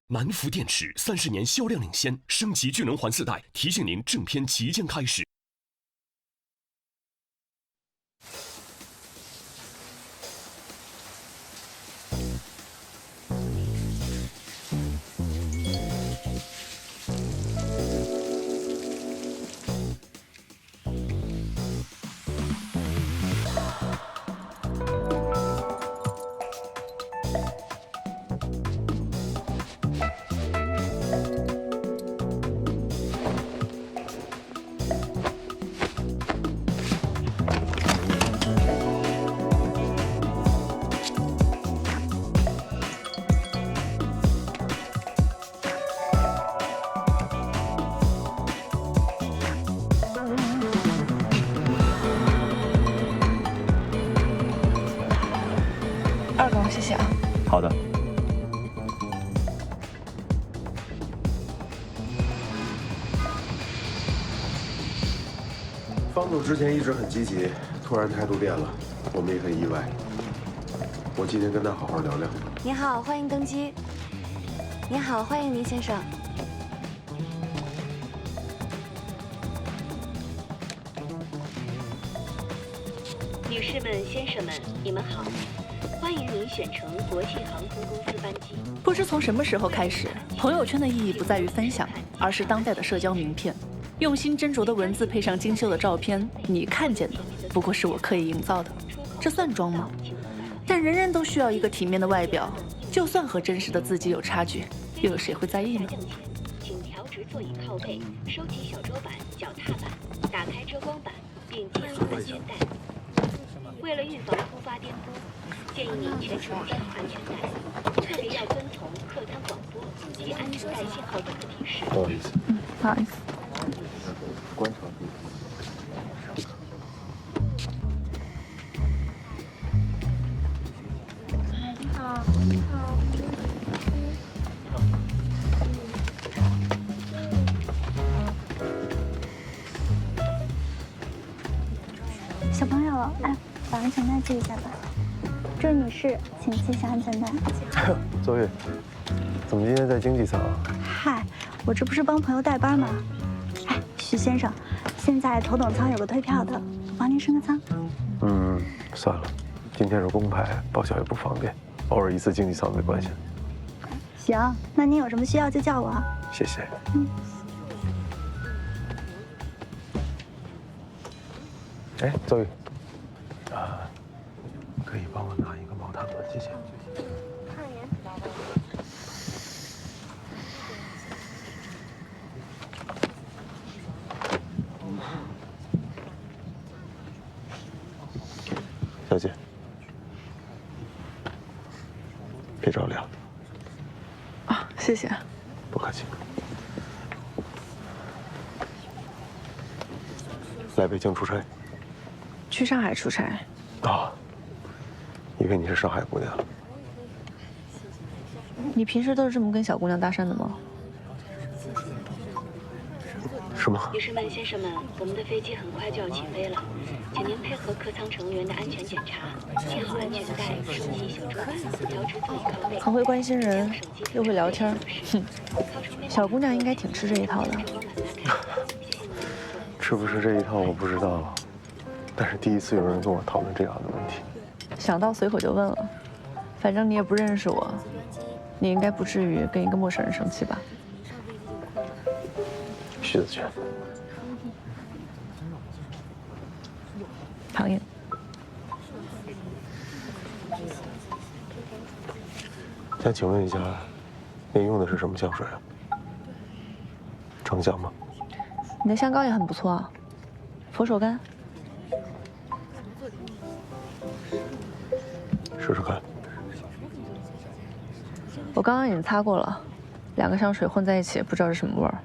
南孚电池30年销量领先，升级聚能环4代，提醒您正片即将开始。2缸，谢谢啊。好的。方总之前一直很积极，突然态度变了，我们也很意外。我今天跟他好好聊聊。您好，欢迎登机。您好，欢迎倪先生。女士们、先生们，你们好，欢迎您选乘国际航空公司班机。不知从什么时候开始，朋友圈的意义不在于分享，而是当代的社交名片。用心斟酌的文字配上精修的照片，你看见的不过是我刻意营造的，这算装吗？但人人都需要一个体面的外表，就算和真实的自己有差距，又有谁会在意呢？请调直座椅靠背，收起小桌板、脚踏板，打开遮光板，并系好安全带。为了预防突发颠簸，建议您全程系好安全带，特别要遵从客舱广播及安全带信号灯的提示。不好意思。不好意思。观察你好，你好。小朋友，哎，把安全带系一下吧。这位女士，请系下安全带。邹宇，怎么今天在经济舱啊？嗨，我这不是帮朋友代班吗？哎，徐先生，现在头等舱有个退票的，我帮您升个舱。算了，今天是公派，报销也不方便，偶尔一次经济舱没关系。行，那您有什么需要就叫我。谢谢。哎，邹宇，可以帮我拿一个毛毯吗？谢谢。小姐，别着凉。啊，谢谢。不客气。来北京出差？去上海出差。啊，以为你是上海姑娘。你平时都是这么跟小姑娘搭讪的吗？是吗？女士们、先生们，我们的飞机很快就要起飞了，请您配合客舱成员的安全检查，系好安全带，收起小桌板，调直座椅靠背。很会关心人，又会聊天，哼，小姑娘应该挺吃这一套的。吃不吃这一套我不知道，但是第一次有人跟我讨论这样的问题。想到随口就问了，反正你也不认识我，你应该不至于跟一个陌生人生气吧？徐子轩，唐寅，想请问一下，您用的是什么香水啊？成香吗？你的香膏也很不错啊，佛手柑。试试看。我刚刚已经擦过了，2个香水混在一起，不知道是什么味儿。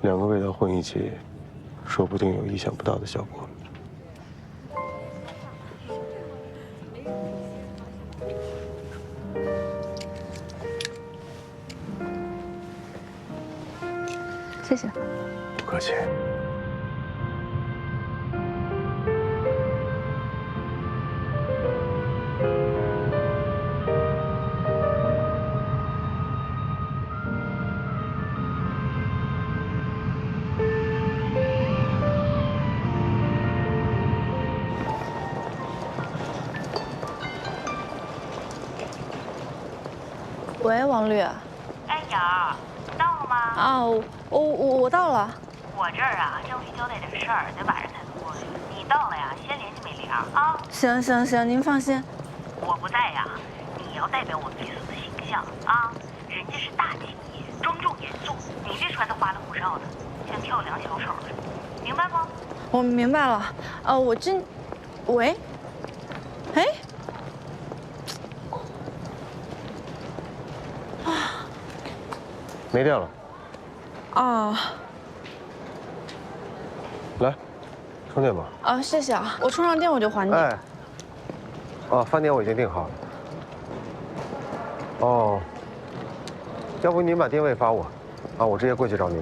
2个味道混一起，说不定有意想不到的效果。谢谢。不客气。喂，王律。哎，瑶儿，你到了吗？啊，我到了。我这儿啊，正需交代点事儿，得晚上才能过去。你到了呀，先联系美玲啊。行，您放心。我不在呀，你要代表我们律所的形象啊。人家是大企业，庄重严肃，你这穿的花里胡哨的，像跳梁小丑的，明白吗？我明白了。喂，哎。没电了。啊。来，充电吧。啊，谢谢啊，我充上电我就还你。哎。哦，饭点我已经订好了。哦。要不您把定位发我，啊，我直接过去找您。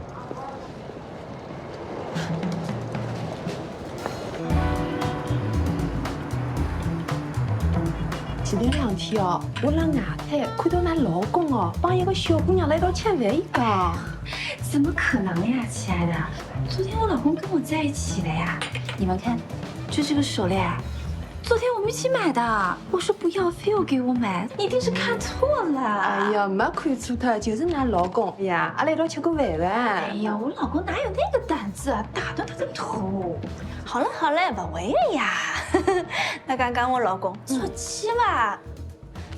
前头2天哦，我辣外滩看到㑚老公哦，帮一个小姑娘辣一道吃饭一个。怎么可能呀，亲爱的？昨天我老公跟我在一起的呀。你们看，就这个手链，昨天我们一起买的。我说不要，非要给我买，你一定是看错了。哎呀，没看错他，就是㑚老公呀，阿拉一道吃过饭的。哎呀，我老公哪有那个胆子啊，打断他的头。好了，不为了呀。那刚刚我老公出气了，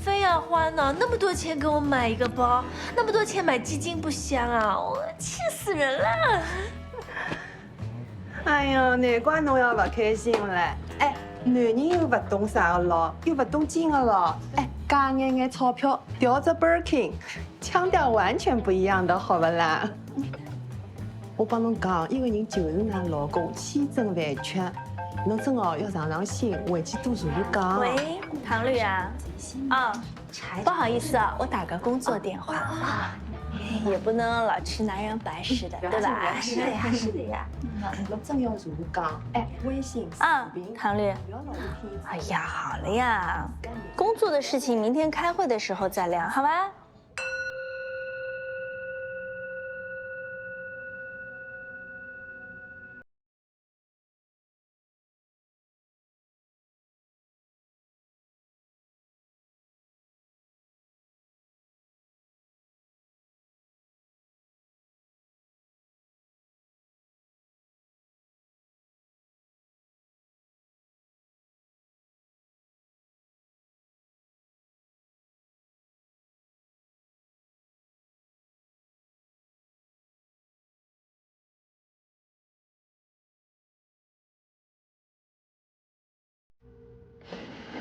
非要花呢那么多钱给我买一个包，那么多钱买基金不香啊，我气死人了。哎呀，难怪侬要不开心嘞。哎，男人又不懂啥个咯，又不懂金个咯。哎，加眼钞票，叼着 Birkin， 腔调完全不一样的，好不啦？我帮侬讲，一个人就是㑚老公，千真万确。侬真哦要上心，回去多查查讲。喂，唐律啊，不好意思啊，我打个工作电话，也不能老吃男人白吃的，对吧？是的呀。侬真要查查讲，哎，微信、视频，唐律。哎呀，好了呀，工作的事情明天开会的时候再聊，好吧？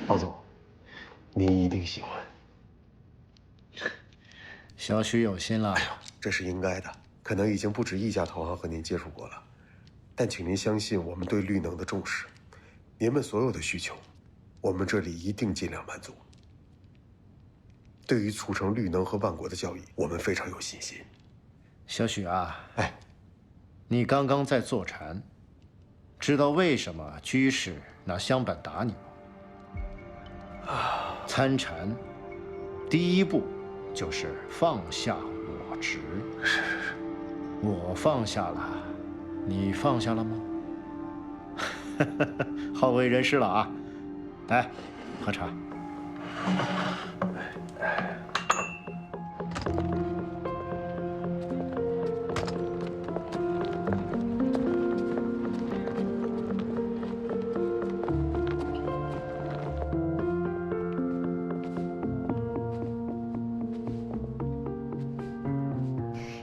王总，您一定喜欢。小许有心了。哎呦，这是应该的。可能已经不止一家投行和您接触过了，但请您相信我们对绿能的重视。您们所有的需求，我们这里一定尽量满足。对于促成绿能和万国的交易，我们非常有信心。小许啊，哎，你刚刚在坐禅，知道为什么居士拿香板打你吗？参禅，第一步就是放下我执。是。我放下了，你放下了吗？好为人师了啊！来，喝茶。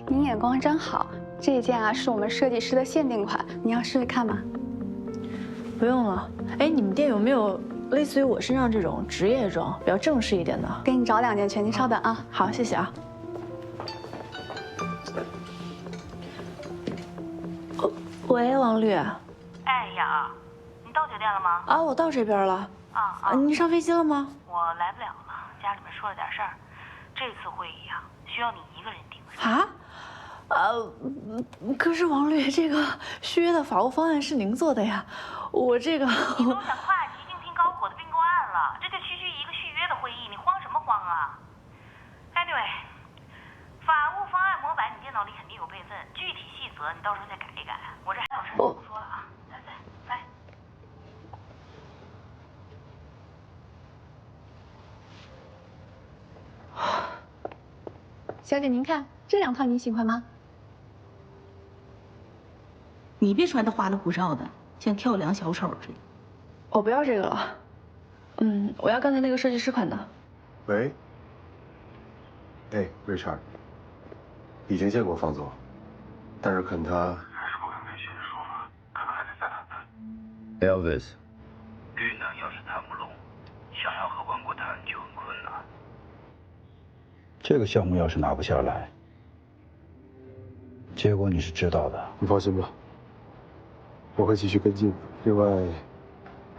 您眼光真好，这一件啊是我们设计师的限定款，你要试试看吗？不用了。哎，你们店有没有类似于我身上这种职业装，比较正式一点的？给你找2件去，您稍等啊。好，谢谢啊。喂，王律。哎呀，你到酒店了吗？啊，我到这边了。你上飞机了吗？我来不了了，家里面出了点事儿。这次会议啊，需要你一个人顶着。啊？可是王律，这个续约的法务方案是您做的呀，我这个……你都想跨级竞聘高火的并购案了，这就区区一个续约的会议，你慌什么慌啊 ？Anyway， 法务方案模板你电脑里肯定有备份，具体细则你到时候再改一改。我这还有事就不说了啊，拜拜。小姐您看这2套你喜欢吗？你别穿的花里胡哨的，像跳梁小丑似的。我不要这个了。我要刚才那个设计师款的。喂。哎 ，Richard， 已经见过方总，但是肯他还是不肯给新的说法，可能还得再谈谈。Elvis， 绿能要是谈不拢，想要和万国谈就很困难。这个项目要是拿不下来，结果你是知道的。你放心吧，我会继续跟进。另外，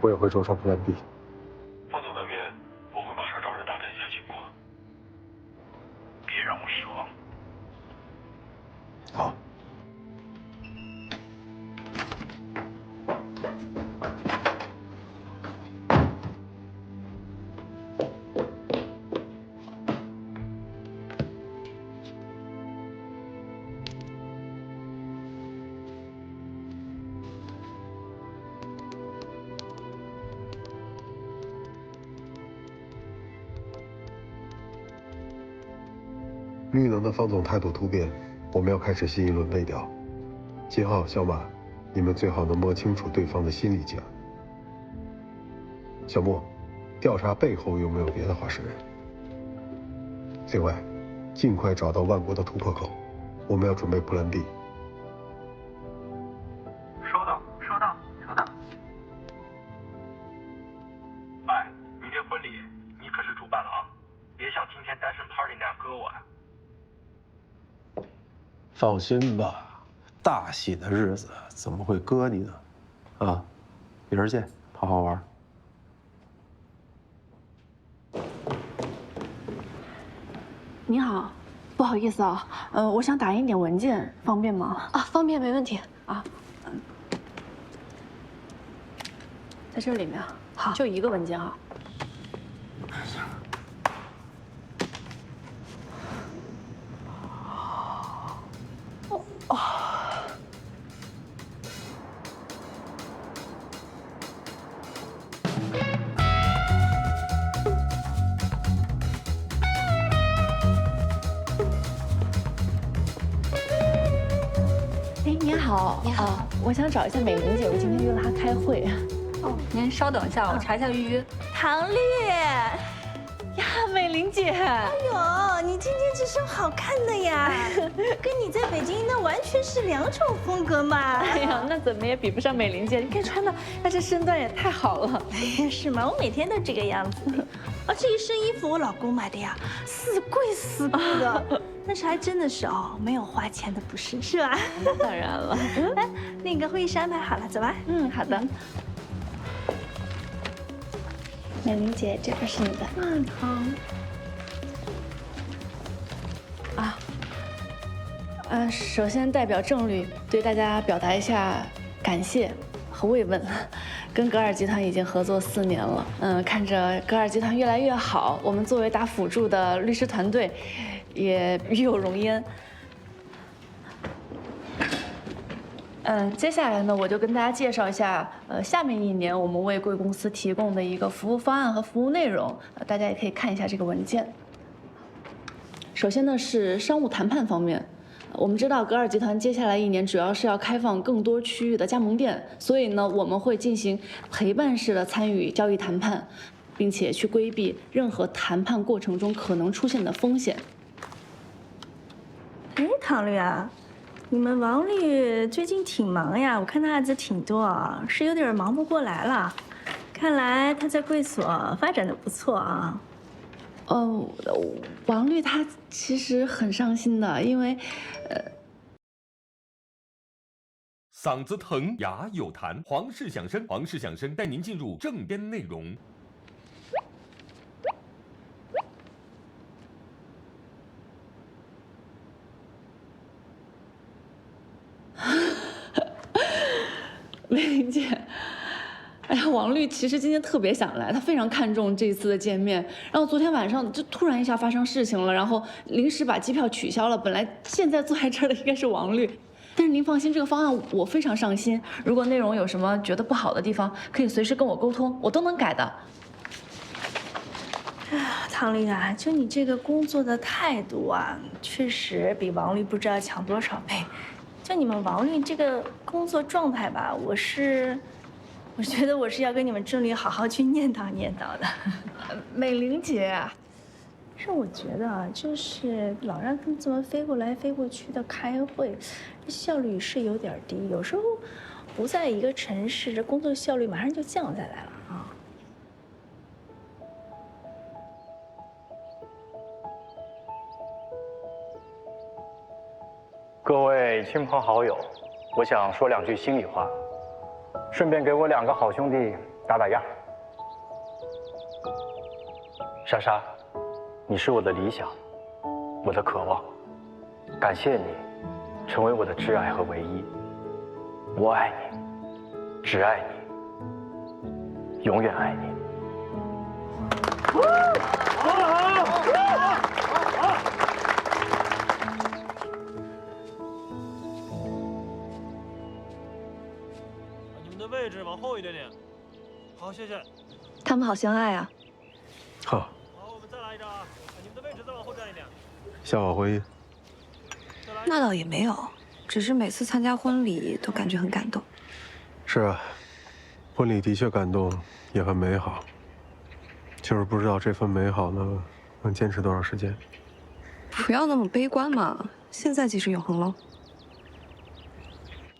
我也会装上Plan B。方总那边，我会马上找人打探一下情况，别让我失望。好。绿能的方总态度突变，我们要开始新一轮背调。金浩、小马，你们最好能摸清楚对方的心理劲儿。小莫，调查背后有没有别的话事人。另外，尽快找到万国的突破口，我们要准备Plan B。收到，收到，收到。哎，你这婚礼你可是主办了啊，别像今天单身 party 那样割我啊。放心吧，大喜的日子怎么会割你呢？啊，一会儿见，好好玩。你好，不好意思啊，我想打印点文件，方便吗？啊，方便，没问题啊。在这里面。好，就一个文件啊。好，你好，我想找一下美玲姐，我今天约了她开会。哦，您稍等一下，我查一下预约。唐绿，呀，美玲姐，哎呦，你今天这身好看的呀，跟你在北京那完全是2种风格嘛。哎呀，那怎么也比不上美玲姐，你看穿的，那这身段也太好了。哎呀，是吗？我每天都这个样子。啊，这一身衣服我老公买的呀，死贵死贵的。但是还真的是哦，没有花钱的不是，是吧？当然了。哎，那个会议室安排好了，走吧。好的。美玲姐，这个是你的。好。首先代表郑律对大家表达一下感谢和慰问。跟格尔集团已经合作4年了，看着格尔集团越来越好，我们作为打辅助的律师团队，也与有荣焉。接下来呢，我就跟大家介绍一下，下面1年我们为贵公司提供的一个服务方案和服务内容，大家也可以看一下这个文件。首先呢是商务谈判方面。我们知道格尔集团接下来1年主要是要开放更多区域的加盟店，所以呢，我们会进行陪伴式的参与交易谈判，并且去规避任何谈判过程中可能出现的风险。哎，唐律啊，你们王律最近挺忙呀，我看他案子挺多啊，是有点忙不过来了。看来他在贵所发展的不错啊。王律他其实很伤心的，因为，嗓子疼，牙有痰。皇氏响声，皇氏响声带您进入正片内容。美玲姐。哎呀，王律其实今天特别想来，他非常看重这一次的见面。然后昨天晚上就突然一下发生事情了，然后临时把机票取消了。本来现在坐在这儿的应该是王律，但是您放心，这个方案我非常上心。如果内容有什么觉得不好的地方，可以随时跟我沟通，我都能改的。唐丽啊，就你这个工作的态度啊，确实比王律不知道强多少倍。就你们王律这个工作状态吧，我觉得我是要跟你们郑律好好去念叨念叨的。美玲姐，是我觉得啊，就是老让他们这么飞过来飞过去的开会，效率是有点低。有时候不在一个城市，这工作效率马上就降下来了啊。各位亲朋好友，我想说2句心里话，顺便给我2个好兄弟打打样。莎莎，你是我的理想，我的渴望，感谢你，成为我的挚爱和唯一。我爱你，只爱你，永远爱你。你们的位置往后一点点。好，谢谢。他们好相爱啊。好。好，我们再来一张啊！你们的位置再往后站一点。向往婚姻。那倒也没有，只是每次参加婚礼都感觉很感动。是啊，婚礼的确感动，也很美好。就是不知道这份美好呢，能坚持多少时间。不要那么悲观嘛，现在即是永恒喽。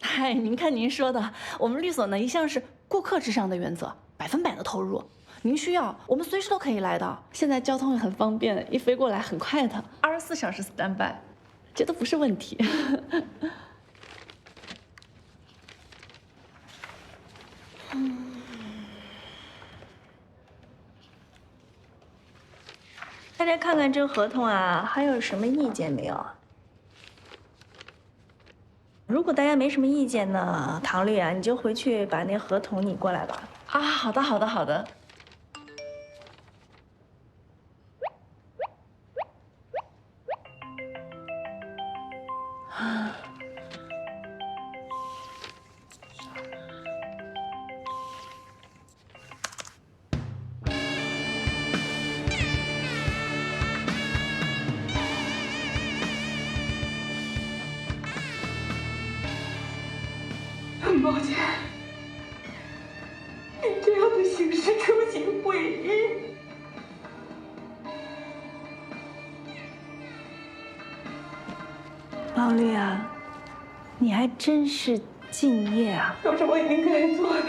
嗨，您看您说的，我们律所呢一向是顾客至上的原则，100%的投入。您需要，我们随时都可以来的。现在交通也很方便，一飞过来很快的，24小时 standby， 这都不是问题。大家看看这个合同啊，还有什么意见没有？如果大家没什么意见呢，唐律啊，你就回去把那合同拟过来吧。啊，好的，好的，好的。很抱歉，以这样的形式出席会议。王律啊，你还真是敬业啊！都是我应该做的。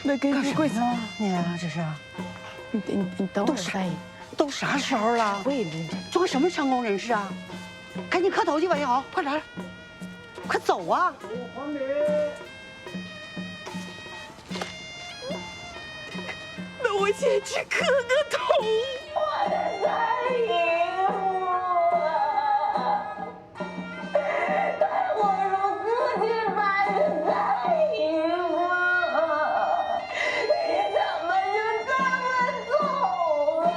那跟干什么呢？你啊，这是？你等会儿，翻译。都啥时候了？做个什么成功人士啊？赶紧磕头去吧，英豪，快点，快走啊！皇帝，那我先去磕个头。我的三姨夫，待我如自己般的三姨夫，你怎么就这么走了？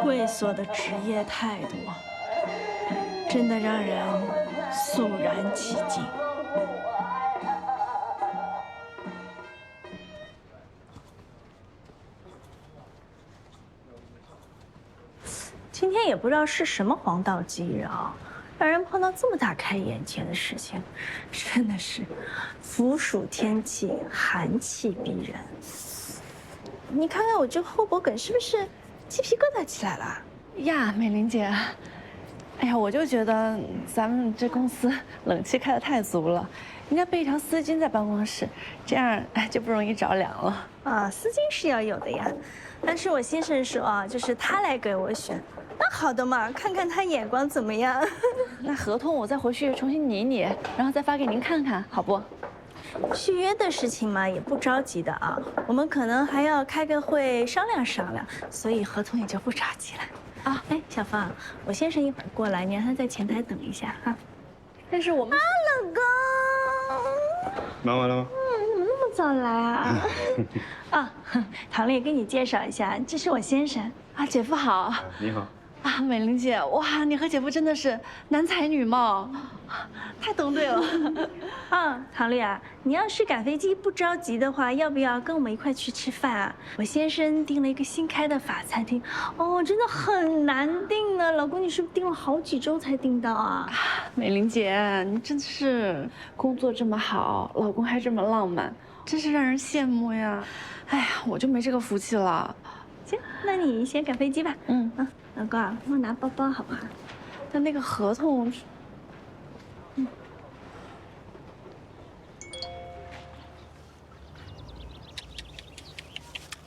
贵所的职业态度，真的让人肃然起敬。今天也不知道是什么黄道吉日啊，让人碰到这么大开眼界的事情，真的是伏暑天气，寒气逼人。你看看我这后脖梗是不是鸡皮疙瘩起来了呀？美玲姐，哎呀，我就觉得咱们这公司冷气开得太足了，应该备一条丝巾在办公室，这样就不容易着凉了。啊，丝巾是要有的呀，但是我先生说啊，就是他来给我选。那好的嘛，看看他眼光怎么样。那合同我再回去重新拟拟，然后再发给您看看，好不？续约的事情嘛，也不着急的啊，我们可能还要开个会商量商量，所以合同也就不着急了。啊，哎，小芳，我先生一会儿过来，你让他在前台等一下啊。但是我们老公，忙完了吗？怎么那么早来啊？啊，唐丽，给你介绍一下，这是我先生啊，姐夫好。你好。啊，美玲姐，哇，你和姐夫真的是男才女貌，太登对了。唐丽啊，你要是赶飞机不着急的话，要不要跟我们一块去吃饭啊？我先生订了一个新开的法餐厅，哦，真的很难订呢。老公，你是不是订了好几周才订到啊？美玲姐，你真是工作这么好，老公还这么浪漫，真是让人羡慕呀。哎呀，我就没这个福气了。行，那你先赶飞机吧。老公啊，帮我拿包包好不好？那个合同，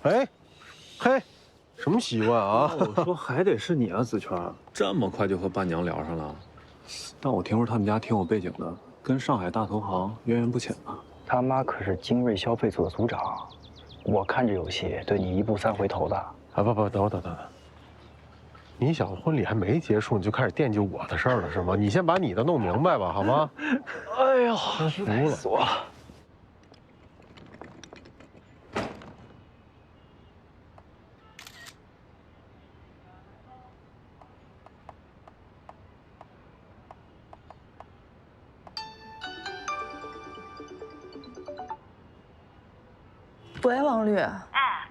哎，嘿，什么习惯啊？我说还得是你啊，子权，这么快就和伴娘聊上了？但我听说他们家挺有背景的，跟上海大投行渊源不浅啊。他妈可是精锐消费组的组长，我看着有戏，对你一步三回头的。啊不，等会儿。你小子婚礼还没结束，你就开始惦记我的事儿了是吗？你先把你的弄明白吧，好吗？哎呦，累死我了！喂，王律。哎，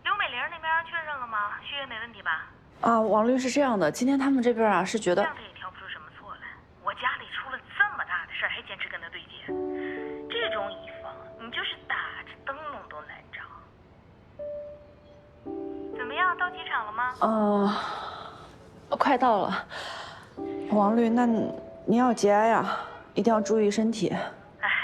刘美玲那边确认了吗？续约没问题吧？啊，王律是这样的，今天他们这边啊是觉得这样他也挑不出什么错来。我家里出了这么大的事儿，还坚持跟他对接，这种乙方你就是打着灯笼都难找。怎么样，到机场了吗？快到了。王律，那你要节哀呀，一定要注意身体。哎呀，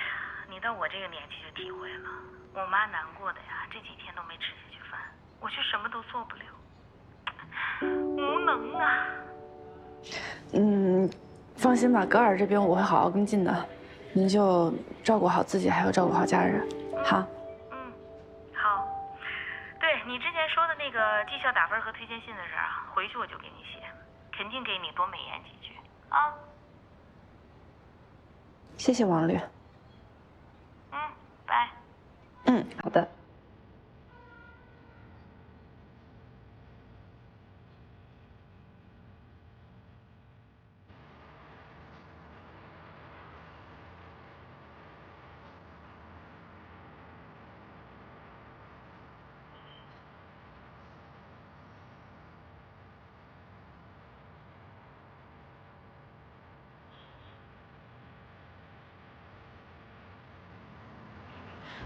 你到我这个年纪就体会了，我妈难过的呀，这几天都没吃下去饭，我却什么都做不了。无能啊！放心吧，格尔这边我会好好跟进的，您就照顾好自己，还有照顾好家人，好。好。对你之前说的那个绩效打分和推荐信的事啊，回去我就给你写，肯定给你多美言几句啊。谢谢王律。拜。好的。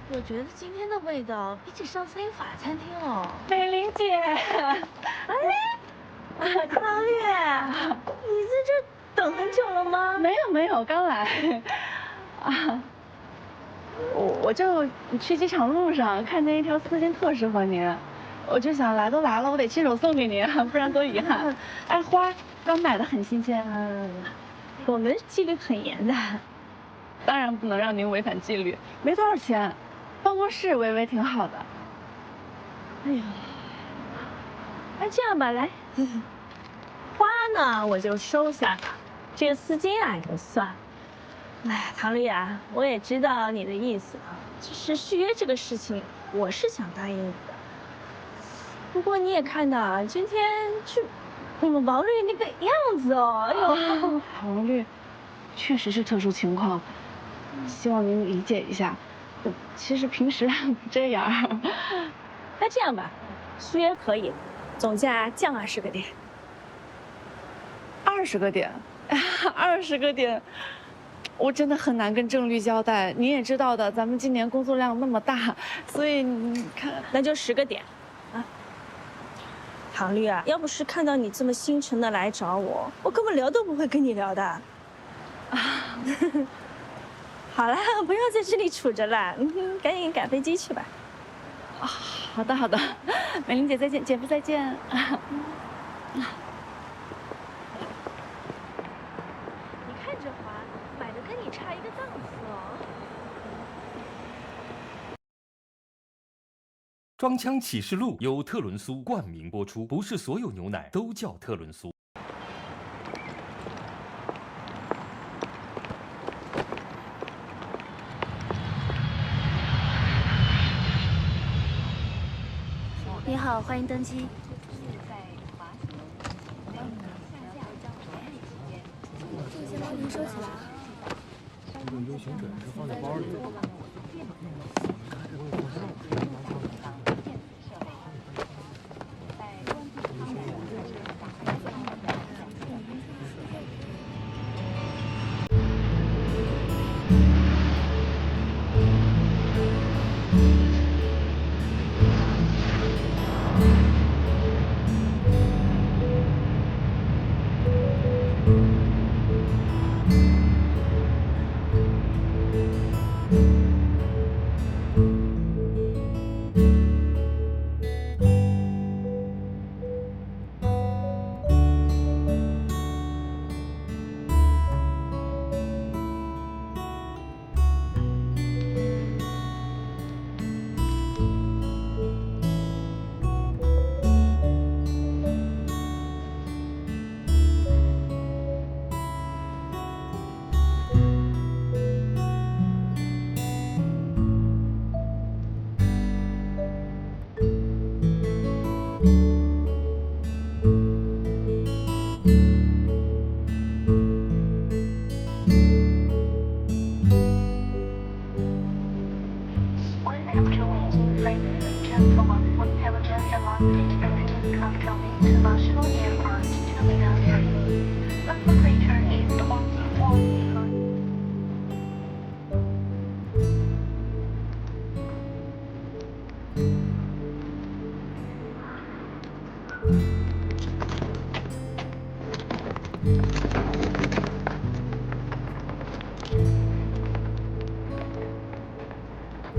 我觉得今天的味道比起上次那个法餐厅哦。美玲姐，哎，唐丽，你在这等很久了吗？没有，刚来。我就去机场路上看见一条丝巾特适合您，我就想来都来了，我得亲手送给您，不然多遗憾。哎，花刚买的很新鲜。我们纪律很严的，当然不能让您违反纪律。没多少钱，办公室微微挺好的。哎呀，那这样吧，来，花呢我就收下了，这个丝巾啊就算了。哎，唐丽啊，我也知道你的意思啊，其实续约这个事情我是想答应你的，不过你也看到啊，今天去我们王律那个样子哦，哎呦，王律确实是特殊情况，希望您理解一下。其实平时不这样。那这样吧，续约可以，总价降20个点。20个点，20个点，我真的很难跟郑律交代。您也知道的，咱们今年工作量那么大，所以你看，那就10个点，啊。唐律啊，要不是看到你这么心诚的来找我，我根本聊都不会跟你聊的。啊，好了，不要在这里杵着了，赶紧赶飞机去吧。啊，好的，美玲姐再见，姐夫再见。你看这花，买的跟你差一个档次哦。装腔启示录由特仑苏冠名播出，不是所有牛奶都叫特仑苏。你好，欢迎登机。这个先帮您收起来。这个 U 型枕是放在包里的。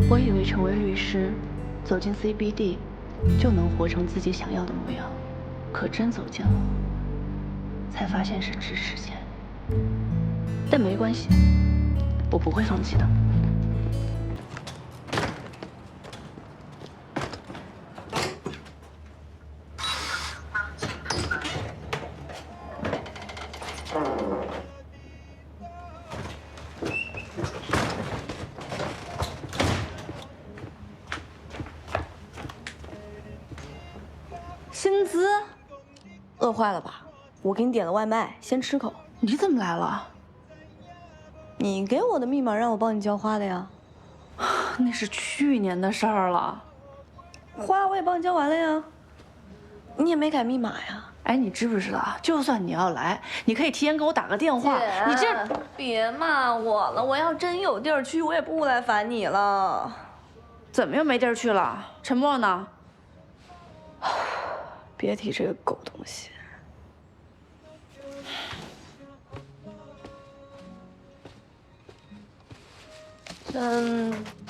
我以为成为律师，走进 CBD， 就能活成自己想要的模样，可真走进了，才发现是咫尺间。但没关系，我不会放弃的。薪资饿坏了吧？我给你点了外卖，先吃口。你怎么来了？你给我的密码让我帮你交花的呀。那是去年的事儿了。花我也帮你交完了呀。你也没改密码呀？哎，你知不知道？就算你要来，你可以提前给我打个电话。你这别骂我了，我要真有地儿去，我也不来烦你了。怎么又没地儿去了？陈默呢？别提这个狗东西。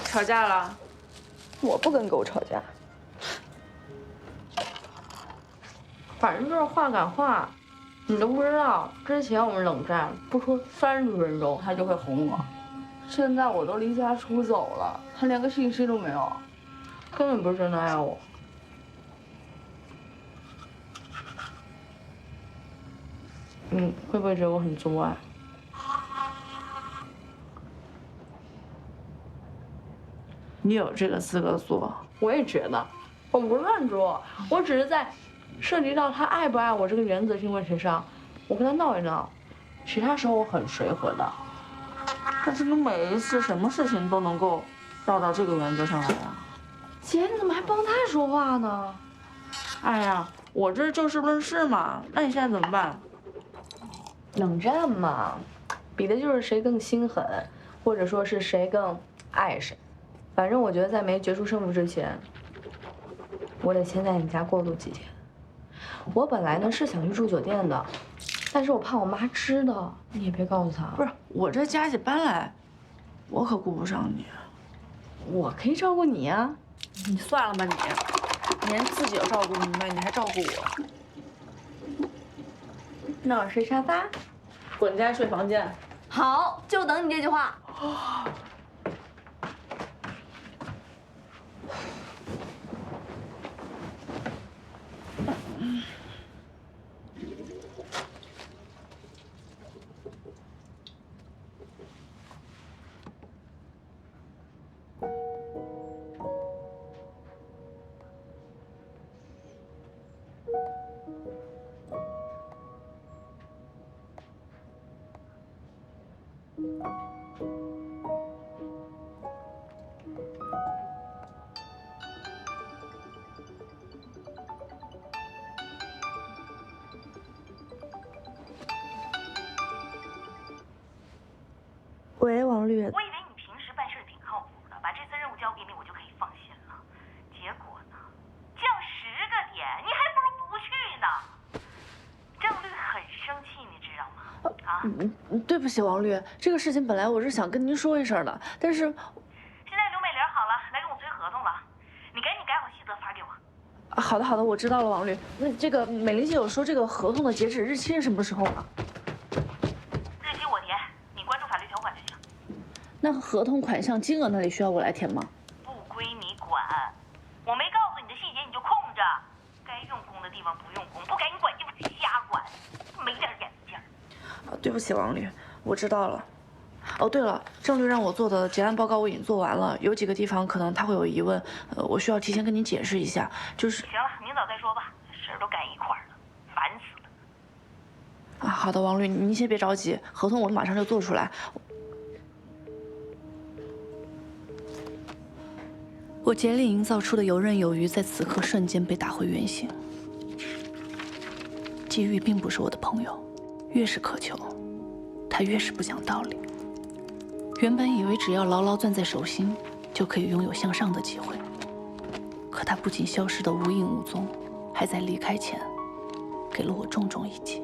吵架了？我不跟狗吵架。反正就是话赶话，你都不知道，之前我们冷战不出30分钟，他就会哄我。现在我都离家出走了，他连个信息都没有，根本不是真的爱我。会不会觉得我很作啊？你有这个资格作？我也觉得，我不是乱作，我只是在涉及到他爱不爱我这个原则性问题上，我跟他闹一闹。其他时候我很随和的，但是你每一次什么事情都能够绕到这个原则上来啊？姐，你怎么还帮他说话呢？哎呀，我这就事论事嘛。那你现在怎么办？冷战嘛，比的就是谁更心狠，或者说是谁更爱谁。反正我觉得在没决出胜负之前，我得先在你家过渡几天。我本来呢是想去住酒店的，但是我怕我妈知道，你也别告诉她。不是，我这家一搬来，我可顾不上你。我可以照顾你啊。你算了吧你连自己都照顾不明白，你还照顾我？那我睡沙发，滚开睡房间。好，就等你这句话。喂，王律。我以为你平时办事挺靠谱的，把这次任务交给你，我就可以放心了。结果呢，降10个点，你还不如不去呢。郑律很生气，你知道吗？啊？对不起，王律，这个事情本来我是想跟您说一声的，但是现在刘美玲好了，来跟我催合同了，你赶紧改好细则发给我。好的好的，我知道了，王律。那这个美玲姐有说这个合同的截止日期是什么时候吗？日期我填，你关注法律条款就行。那合同款项金额那里需要我来填吗？不归你管，我没告诉你的细节你就空着，该用功的地方不用功，不该你管就瞎管，没点眼力劲儿。对不起，王律，我知道了。哦，对了，郑律让我做的结案报告我已经做完了，有几个地方可能他会有疑问，我需要提前跟您解释一下。就是行了，明早再说吧，事儿都赶一块儿了，烦死了。好的，王律，您先别着急，合同我马上就做出来。我竭力营造出的游刃有余，在此刻瞬间被打回原形。机遇并不是我的朋友，越是渴求，他越是不讲道理。原本以为只要牢牢攥在手心，就可以拥有向上的机会，可他不仅消失得无影无踪，还在离开前，给了我重重一击。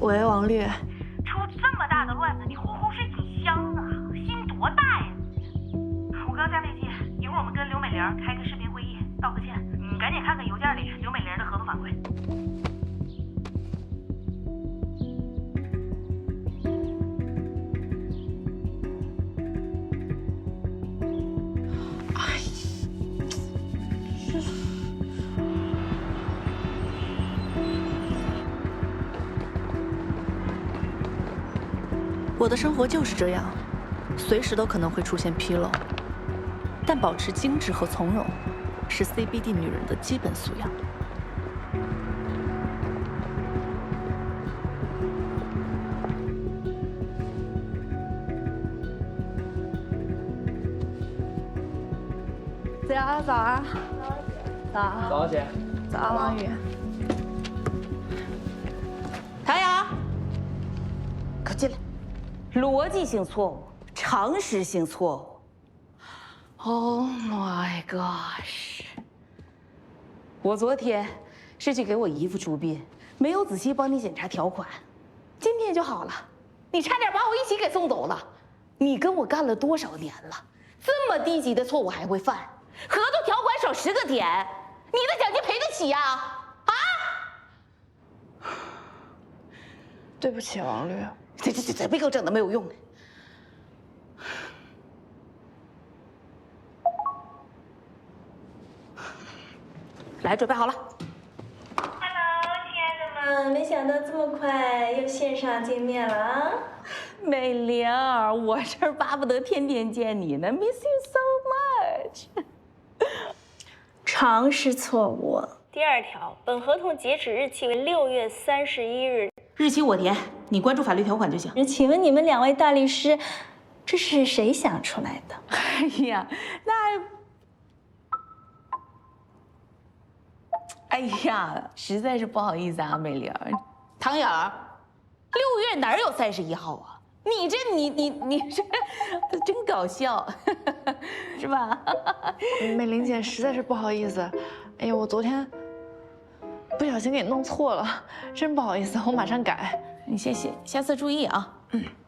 喂，王律。出这么大的乱子，你呼呼睡挺香啊，心多大呀你！我刚下飞机，一会儿我们跟刘美玲开个视频会议，道个歉。你赶紧看看邮件里刘美玲的合同反馈。我的生活就是这样，随时都可能会出现纰漏，但保持精致和从容，是 CBD 女人的基本素养。早啊，早啊，早。早，姐。早，王宇。唐瑶，快进来。逻辑性错误，常识性错误。Oh my gosh！ 我昨天是去给我姨夫出殡，没有仔细帮你检查条款，今天就好了。你差点把我一起给送走了。你跟我干了多少年了？这么低级的错误还会犯？合同条款少10个点，你的奖金赔得起呀？啊？对不起，王律。这别给我整的没有用的。来，准备好了。Hello， 亲爱的们，没想到这么快又线上见面了啊！美玲，我这儿巴不得天天见你呢 ，Miss you so much。常识错误。第2条，本合同截止日期为6月31日。日期我填，你关注法律条款就行。请问你们2位大律师，这是谁想出来的？哎呀，哎呀，实在是不好意思啊，美玲。唐颖，6月哪有31号啊？你这真搞笑，是吧？美玲姐，实在是不好意思，哎呀，我昨天不小心给弄错了，真不好意思，我马上改。你谢谢，下次注意啊。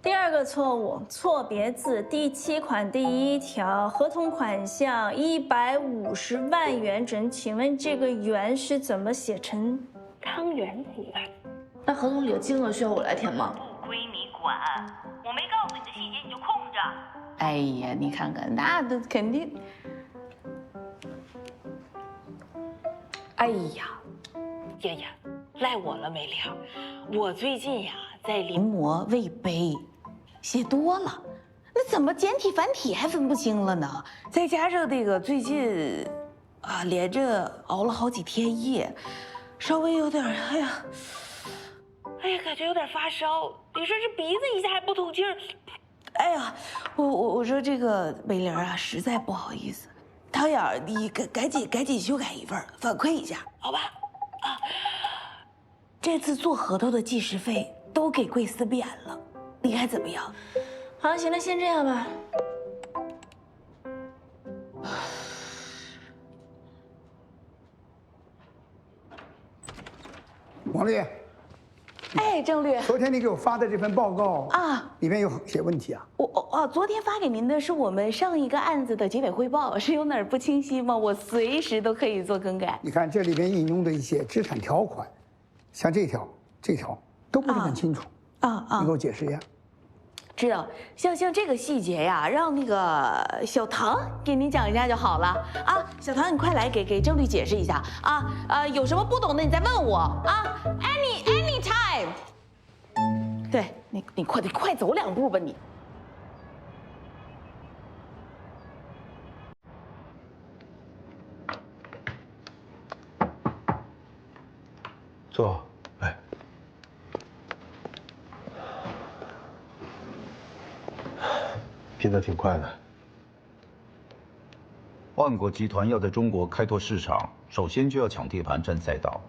第二个错误，错别字第7款第1条，合同款项150万元整，请问这个元是怎么写成汤圆子的？那合同里的金额需要我来填吗？不归你管，我没告诉你的细节你就空着。哎呀，你看看，那都肯定。哎呀，爷爷，赖我了没了。我最近呀在临摹魏碑，写多了，那怎么简体繁体还分不清了呢？再加上这个最近啊连着熬了好几天夜，稍微有点哎呀，感觉有点发烧。你说这鼻子一下还不通气儿。哎呀，我说这个美玲啊，实在不好意思，汤圆，你赶紧修改一份，反馈一下，好吧？啊，这次做合同的计时费都给贵司免了，你看怎么样？好，行了，先这样吧。王丽，哎，郑律，昨天你给我发的这份报告啊，里面有些问题啊。昨天发给您的是我们上一个案子的结尾汇报，是有哪儿不清晰吗？我随时都可以做更改。你看这里边引用的一些资产条款，像这条都不是很清楚你给我解释一下。知道，像这个细节呀，让那个小唐给您讲一下就好了啊。小唐，你快来给郑律解释一下啊有什么不懂的你再问我啊 anytime。对你快走2步吧你。坐，来。拼得挺快的。万国集团要在中国开拓市场，首先就要抢地盘、占赛道。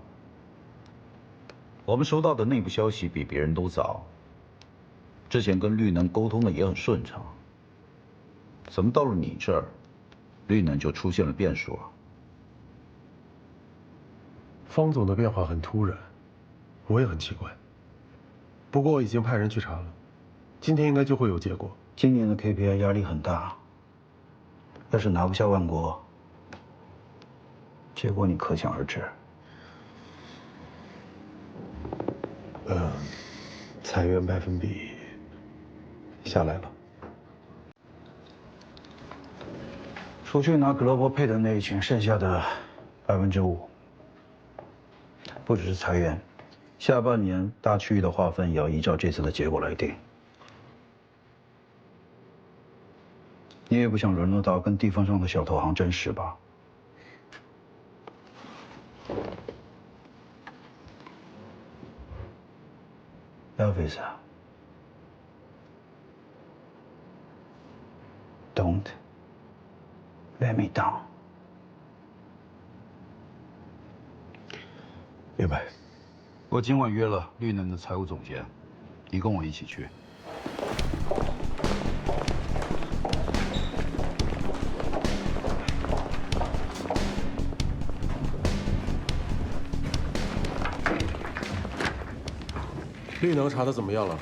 我们收到的内部消息比别人都早，之前跟绿能沟通的也很顺畅。怎么到了你这儿，绿能就出现了变数啊？方总的变化很突然，我也很奇怪。不过我已经派人去查了，今天应该就会有结果。今年的 KPI 压力很大，要是拿不下万国，结果你可想而知。裁员百分比下来了。除去拿 Global Pay 的那一群，剩下的5%，不只是裁员，下半年大区域的划分也要依照这次的结果来定。你也不想沦落到跟地方上的小投行争食吧？Elvis, don't let me down. 明白。我今晚约了绿能的财务总监，你跟我一起去。绿能查的怎么样了？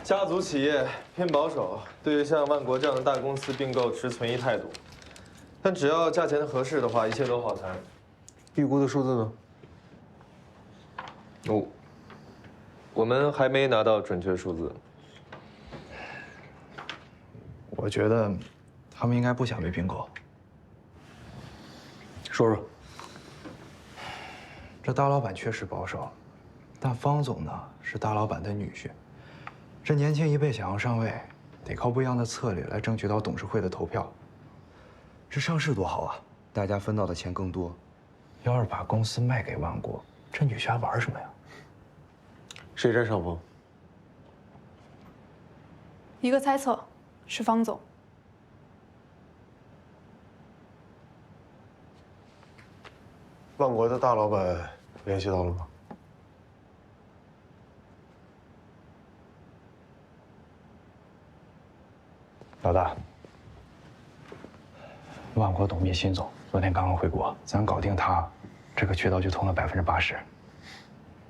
家族企业偏保守，对于像万国这样的大公司并购持存疑态度。但只要价钱合适的话，一切都好谈。预估的数字呢？我们还没拿到准确数字。我觉得他们应该不想被并购。说说。这大老板确实保守，但方总呢是大老板的女婿，这年轻一辈想要上位，得靠不一样的策略来争取到董事会的投票。这上市多好啊，大家分到的钱更多。要是把公司卖给万国，这女婿还玩什么呀？谁占上风？一个猜测，是方总。万国的大老板联系到了吗？老大，万国董秘辛总昨天刚刚回国，咱搞定他，这个渠道就通了80%。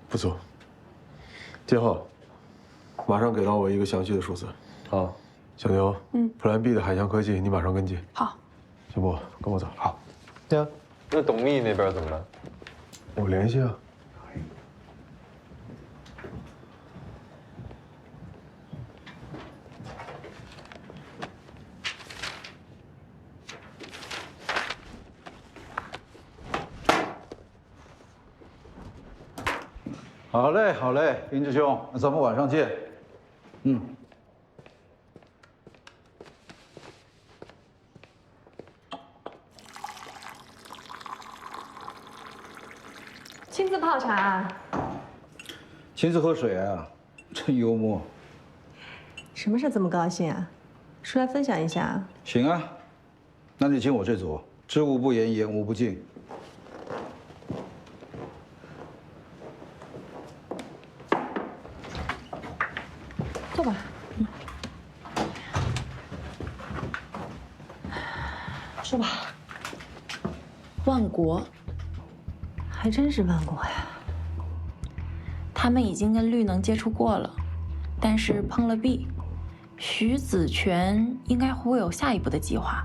不错。建浩，马上给到我一个详细的数字。好。小牛，Plan B 的海翔科技，你马上跟进。好。小波，跟我走。好。对啊，那董秘那边怎么了？我联系啊。好嘞，好嘞，林志兄，那咱们晚上见。亲自泡茶，亲自喝水啊，真幽默。什么事这么高兴啊？说来分享一下。行啊，那你请我这组，知无不言，言无不尽。坐吧。说吧。万国，还真是万国呀。他们已经跟绿能接触过了，但是碰了壁。徐子泉应该会有下一步的计划。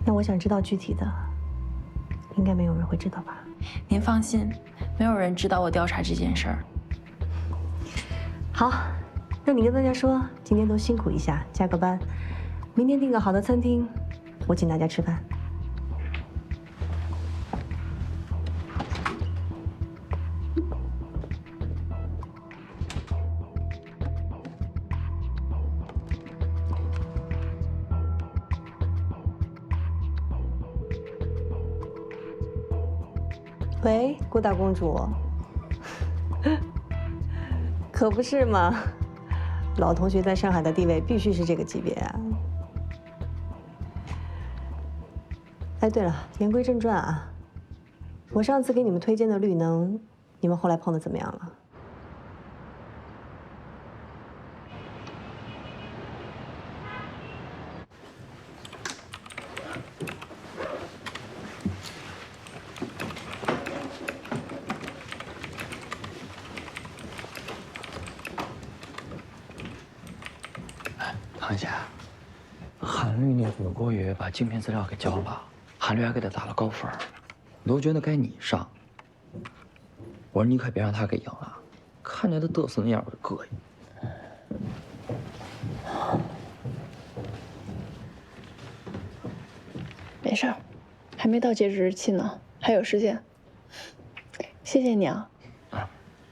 那我想知道具体的，应该没有人会知道吧？您放心，没有人知道我调查这件事儿。好，那你跟大家说，今天都辛苦一下，加个班，明天订个好的餐厅，我请大家吃饭。喂，郭大公主，可不是嘛，老同学在上海的地位必须是这个级别啊。哎，对了，言归正传啊，我上次给你们推荐的绿能，你们后来碰的怎么样了？唐姐，韩律那组郭宇把竞聘资料给交了，韩律还给他打了高分，我都觉得该你上。我说你可别让他给赢了，看着他嘚瑟那样我就膈应。没事儿，还没到截止日期呢，还有时间。谢谢你啊。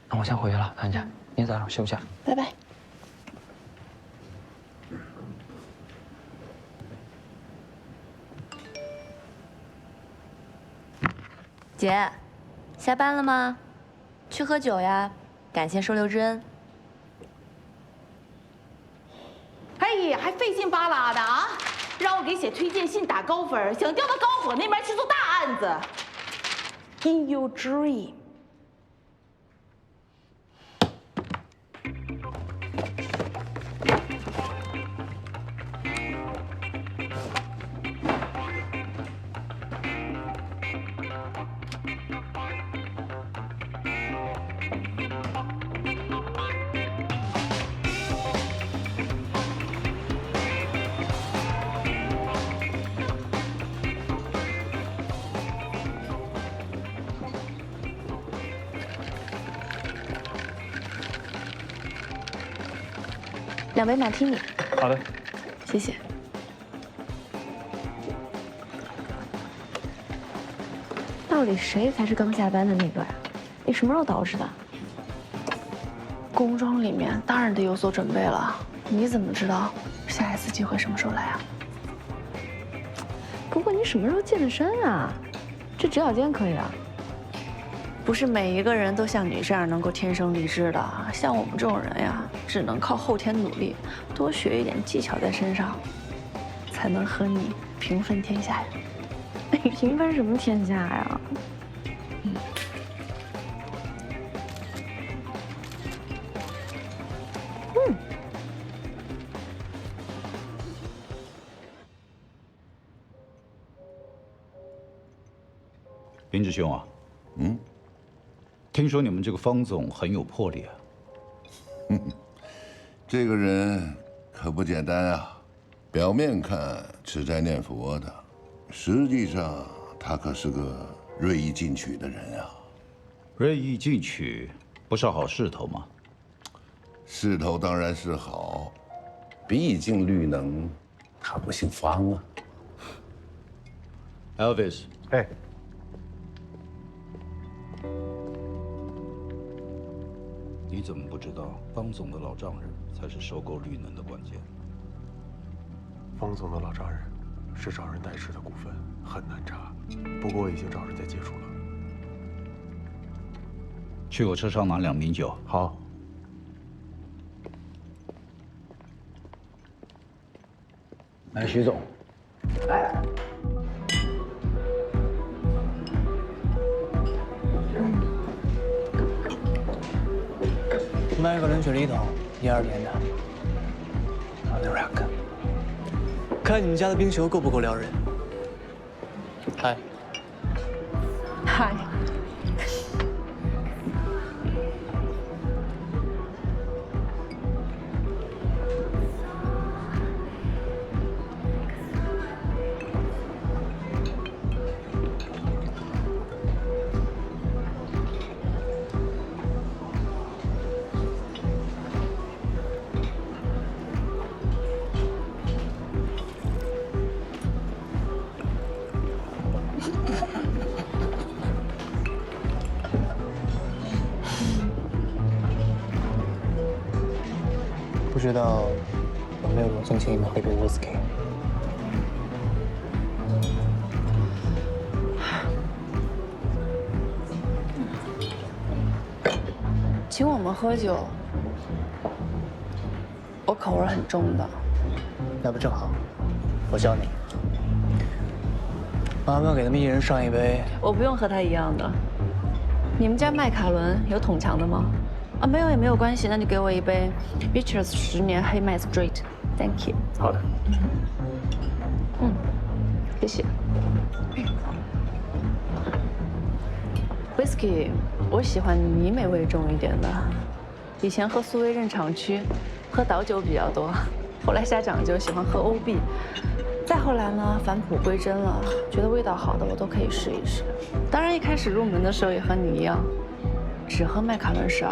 那我先回去了，唐姐，您早点休息。拜拜。姐，下班了吗？去喝酒呀，感谢收留之恩。哎呀，还费劲巴拉的啊！让我给写推荐信打高分，想调到高火那边去做大案子。In your dream。2杯马提尼。好的，谢谢。到底谁才是刚下班的那个呀？你什么时候捯饬的？工装里面当然得有所准备了。你怎么知道下一次机会什么时候来啊？不过你什么时候健的身啊？这直角肩可以啊。不是每一个人都像你这样能够天生丽质的，像我们这种人呀，只能靠后天努力，多学一点技巧在身上，才能和你平分天下呀。平分什么天下呀？林志兄啊，听说你们这个方总很有魄力啊。这个人可不简单啊，表面看吃斋念佛的，实际上他可是个锐意进取的人啊。锐意进取，不是好势头吗？势头当然是好，毕竟绿能他不姓方啊。Elvis， 哎，你怎么不知道方总的老丈人才是收购绿能的关键？方总的老丈人是找人代持的股份，很难查。不过我已经找人在接触了。去我车上拿2瓶酒。好。哎，徐总，来。买个冷却力桶，12年的。好的 rack。看你们家的冰球够不够撩人？嗨。嗨。不知道有没有人送请你们喝杯 whisky？ 请我们喝酒，我口味很重的。那不正好？我教你。麻烦给他们一人上一杯。我不用和他一样的。你们家麦卡伦有桶强的吗？啊，没有也没有关系，那就给我一杯 Beechers 10年黑麦 Straight，Thank you。好的。谢谢。Whisky， 我喜欢泥美味重一点的。以前喝苏维任厂区，喝倒酒比较多，后来瞎讲究，喜欢喝欧碧。再后来呢，返璞归真了，觉得味道好的我都可以试一试。当然，一开始入门的时候也和你一样，只喝麦卡伦12。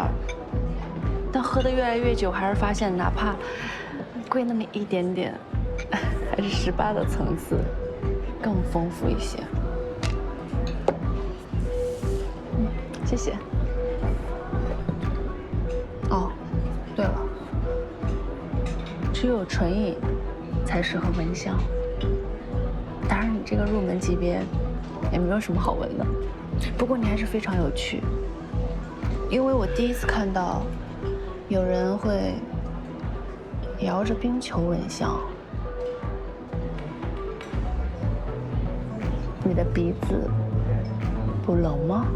但喝得越来越久，还是发现哪怕贵那么一点点，还是18的层次更丰富一些。谢谢。哦，对了，只有纯饮才适合闻香。当然，你这个入门级别也没有什么好闻的。不过你还是非常有趣，因为我第一次看到有人会摇着冰球闻香。你的鼻子不冷吗？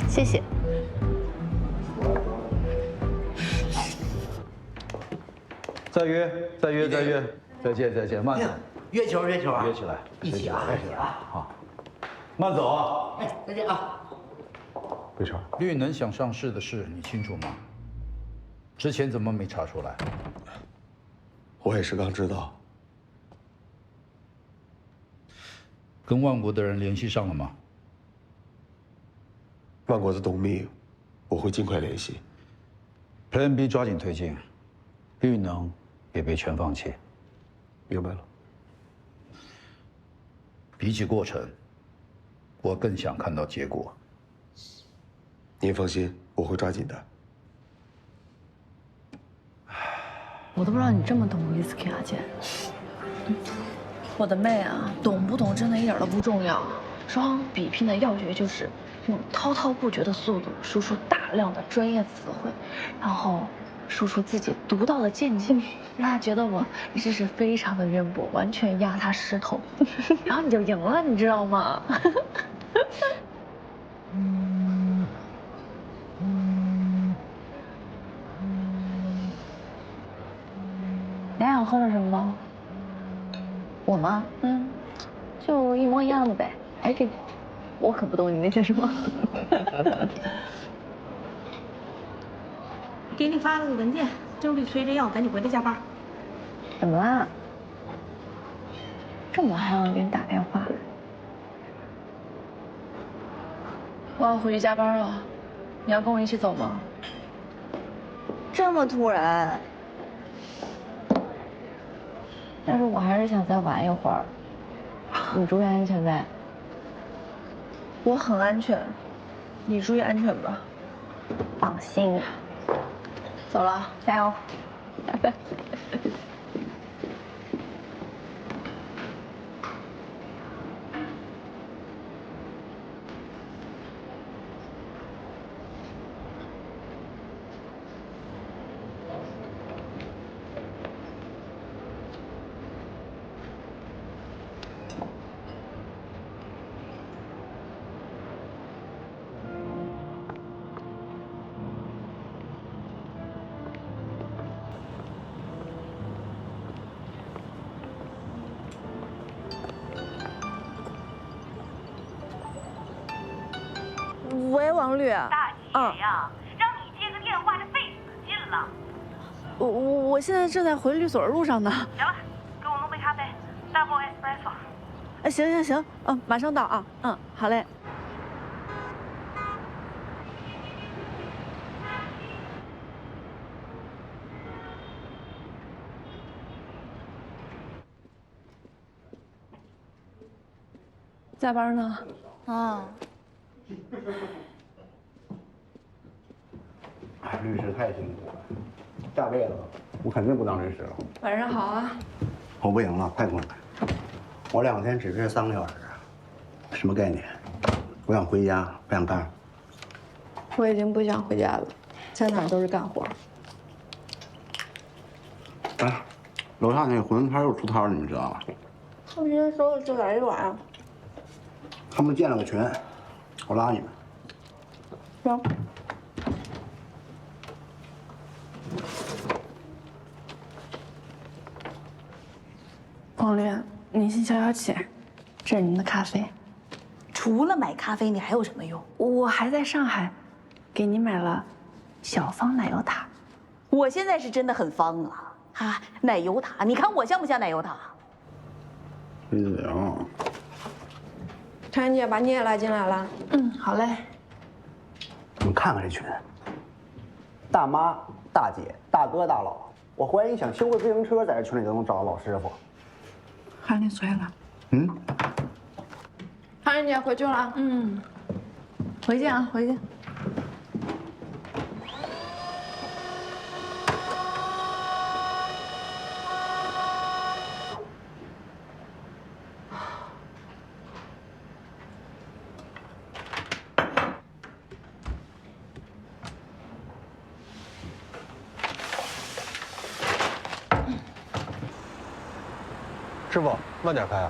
谢谢。再约，再约，再约，再见，再见，慢走。约球，约球啊！约起来，一起啊，一起啊！好，慢走啊！哎，再见啊！魏超，绿能想上市的事你清楚吗？之前怎么没查出来？我也是刚知道。跟万国的人联系上了吗？万国的董秘，我会尽快联系。Plan B 抓紧推进，绿能也别全放弃。明白了。比起过程，我更想看到结果。您放心，我会抓紧的。我都不知道你这么懂 whisky 啊，姐。我的妹啊，懂不懂真的一点都不重要。双方比拼的要诀就是用滔滔不绝的速度输出大量的专业词汇，然后输出自己独到的见解，让他觉得我知识非常的渊博，完全压他尸头，然后你就赢了，你知道吗？哪有？想喝点什么吗？我吗？就一模一样的呗。哎，这个，我可不懂你那些什么。给你发了个文件，周丽催着要赶紧回来加班。怎么啦？这么晚还有人给你打电话？我要回去加班了，你要跟我一起走吗？这么突然？但是我还是想再玩一会儿。你注意安全呗。我很安全，你注意安全吧。放心。走了，加油，拜拜。喂，王律。大姐呀，让你接个电话，这费死劲了。我现在正在回律所的路上呢。行了，给我弄杯咖啡，double espresso。哎，行，马上到啊。好嘞。加班呢？律师太辛苦了，下辈子我肯定不当律师了。晚上好啊。我不行了，太困了。我2天只睡3个小时，什么概念？我想回家，不想干。我已经不想回家了，在哪儿都是干活。哎，楼下那个馄饨摊又出摊，你们知道吗？他们今天说了就来一碗啊。他们建了个群，我拉你们。行。王律，您先消消气，这是您的咖啡。除了买咖啡，你还有什么用？我还在上海，给您买了小方奶油塔。我现在是真的很方啊！奶油塔，你看我像不像奶油塔？行。婵婵姐，把你也拉进来了。好嘞。你们看看这群，大妈、大姐、大哥、大佬，我怀疑你想修个自行车，在这群里都能找到老师傅。喊你催了。婵婵姐回去了。回见啊，回见。师傅，慢点开啊！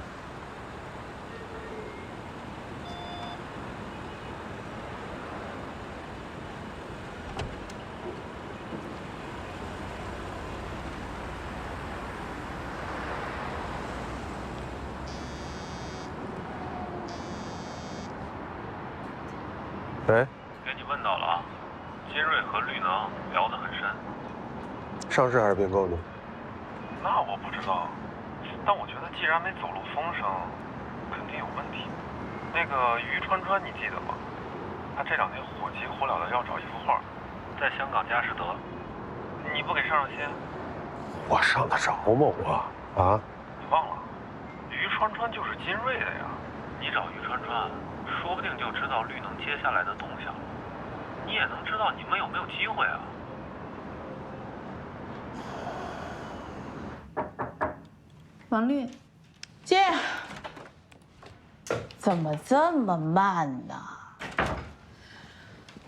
喂，给你问到了啊，金瑞和绿能聊得很深。上市还是并购呢？那我不知道。但我觉得，既然没走漏风声，肯定有问题。那个于川川，你记得吗？他这2天火急火燎的要找一幅画，在香港佳士得，你不给上心？我上得着吗我？啊？你忘了，于川川就是金瑞的呀。你找于川川，说不定就知道绿能接下来的动向了。你也能知道你们有没有机会啊。王律，姐，怎么这么慢呢？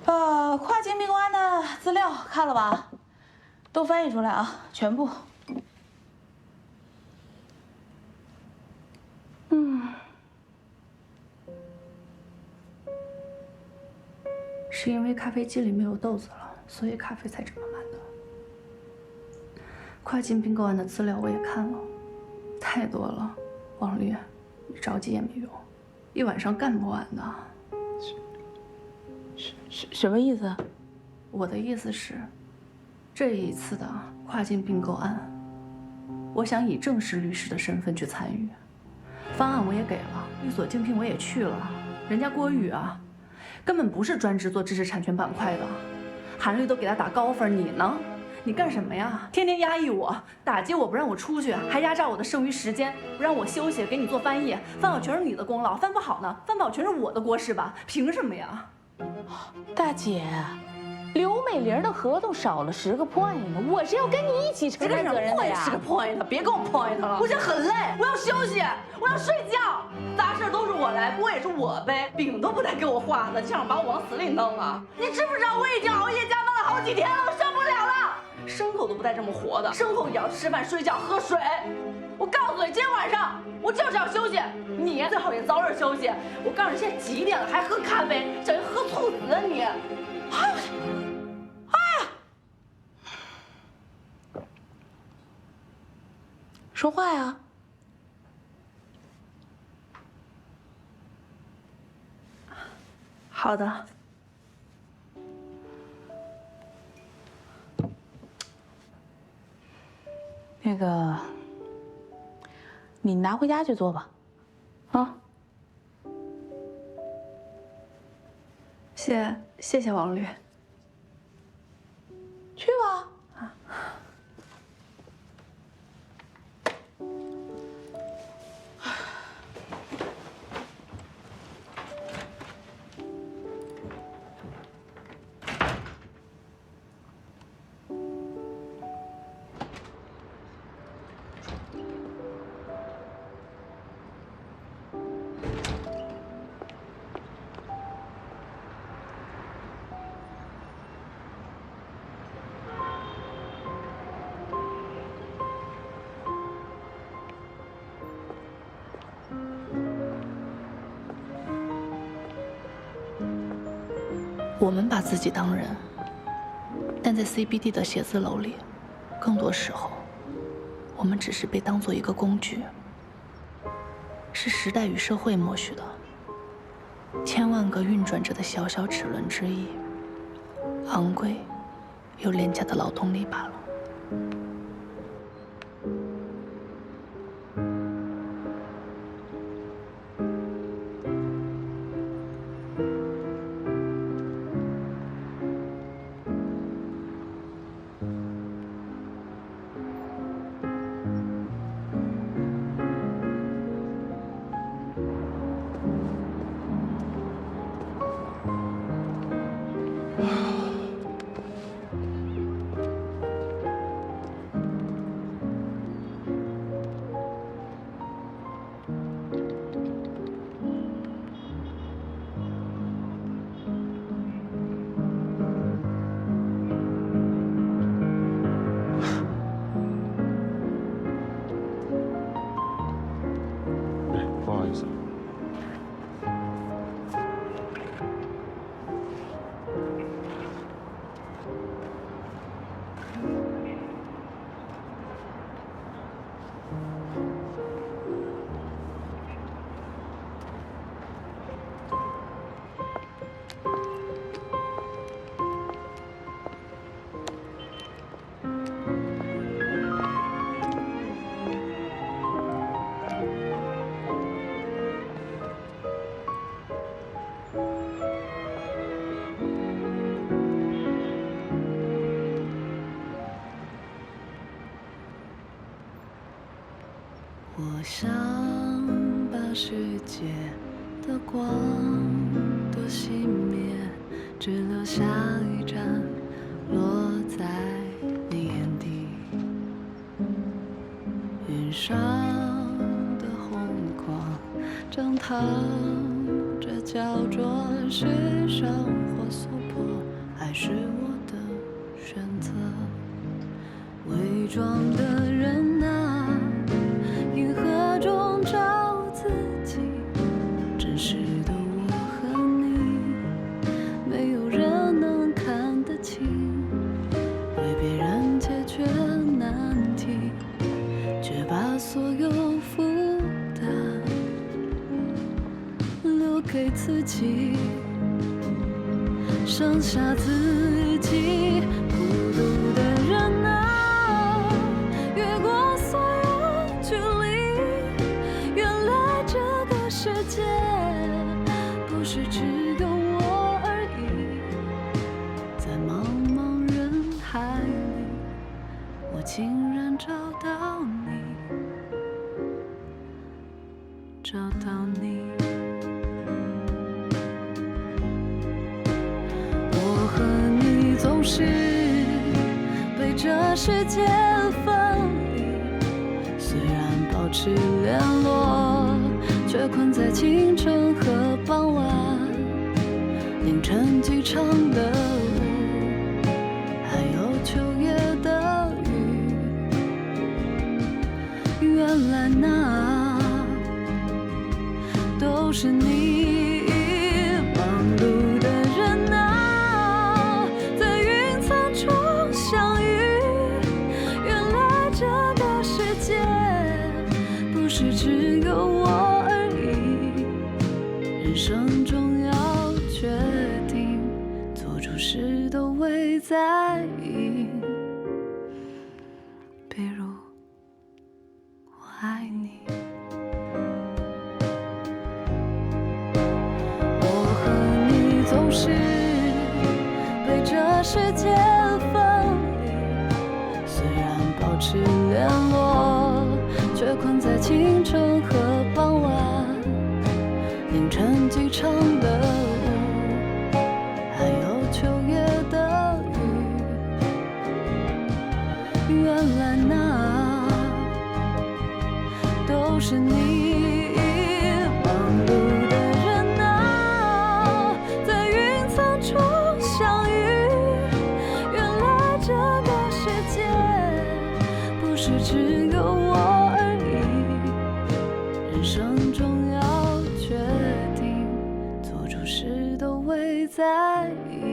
跨境并购案的资料看了吧？都翻译出来啊，全部。是因为咖啡机里没有豆子了，所以咖啡才这么慢的。跨境并购案的资料我也看了，太多了。王律，你着急也没用，一晚上干不完的。什么意思？我的意思是，这一次的跨境并购案，我想以正式律师的身份去参与。方案我也给了，律所竞聘我也去了，人家郭宇啊，根本不是专职做知识产权板块的，韩律都给他打高分，你呢？你干什么呀？天天压抑我，打击我，不让我出去，还压榨我的剩余时间，不让我休息，给你做翻译，翻好全是你的功劳，翻不好呢，翻不好全是我的锅是吧？凭什么呀？大姐，刘美玲的合同少了10个 point 呢，我是要跟你一起承担责任的呀。10个 point，别给我 point 了，我现在很累，我要休息，我要睡觉，杂事都是我来，锅也是我背，饼都不带给我画的，就想把我往死里弄啊！你知不知道我已经熬夜加班了好几天了，我受不了了。牲口都不带这么活的，牲口也要吃饭、睡觉、喝水。我告诉你，今天晚上我就是要休息，你最好也早点休息。我告诉你，现在几点了还喝咖啡，小心喝猝死啊你！哎呀，说话呀！好的。那个，你拿回家去做吧，啊。谢谢王律。去吧。我们把自己当人，但在 CBD 的写字楼里，更多时候，我们只是被当作一个工具，是时代与社会默许的千万个运转着的小小齿轮之一，昂贵又廉价的劳动力罢了。我想把世界的光都熄灭，只留下一盏落在你眼底。云上的红光正淌着，焦灼是生活所迫，还是我的选择？伪装的人啊，银河中找自己，真实的我和你，没有人能看得清，为别人解决难题。给自己，剩下自己孤独的人啊，越过所有距离，原来这个世界不是只有我而已，在茫茫人海里，我竟然找到你，找到你。我和你总是被这世界分离，虽然保持联络，却困在清晨和傍晚，凌晨机场的雾，还有秋夜的雨。原来那都是你，忙碌的人啊，在云层中相遇。原来这个世界不是只有我而已，人生中要决定做出事都会在意，比如我爱你。总是被这世界分离，虽然保持联络，却困在清晨和傍晚，凌晨机场的雾，还有秋夜的雨。原来那都是你。是只有我而已，人生中要决定，做出事都会在意。